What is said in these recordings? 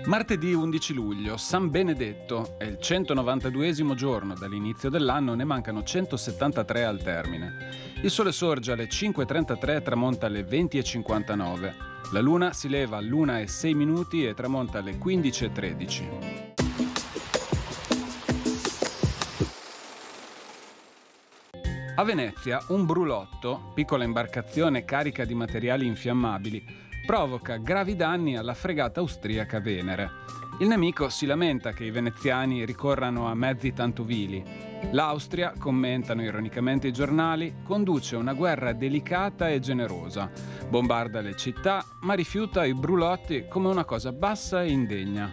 Martedì 11 luglio, San Benedetto, è il 192esimo giorno dall'inizio dell'anno, ne mancano 173 al termine. Il sole sorge alle 5.33 e tramonta alle 20.59. La luna si leva all'1:06 e tramonta alle 15.13. A Venezia un brulotto, piccola imbarcazione carica di materiali infiammabili, provoca gravi danni alla fregata austriaca Venere. Il nemico si lamenta che i veneziani ricorrano a mezzi tanto vili. L'Austria, commentano ironicamente i giornali, conduce una guerra delicata e generosa. Bombarda le città, ma rifiuta i brulotti come una cosa bassa e indegna,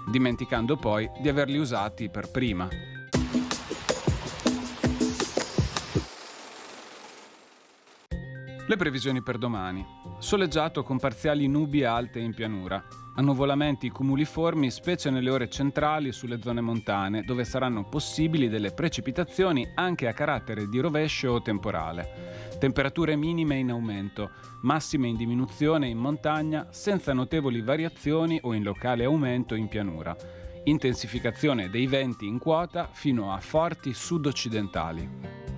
dimenticando poi di averli usati per prima. Le previsioni per domani. Soleggiato con parziali nubi alte in pianura. Annuvolamenti cumuliformi specie nelle ore centrali sulle zone montane, dove saranno possibili delle precipitazioni anche a carattere di rovescio o temporale. Temperature minime in aumento, massime in diminuzione in montagna, senza notevoli variazioni o in locale aumento in pianura. Intensificazione dei venti in quota fino a forti sud-occidentali.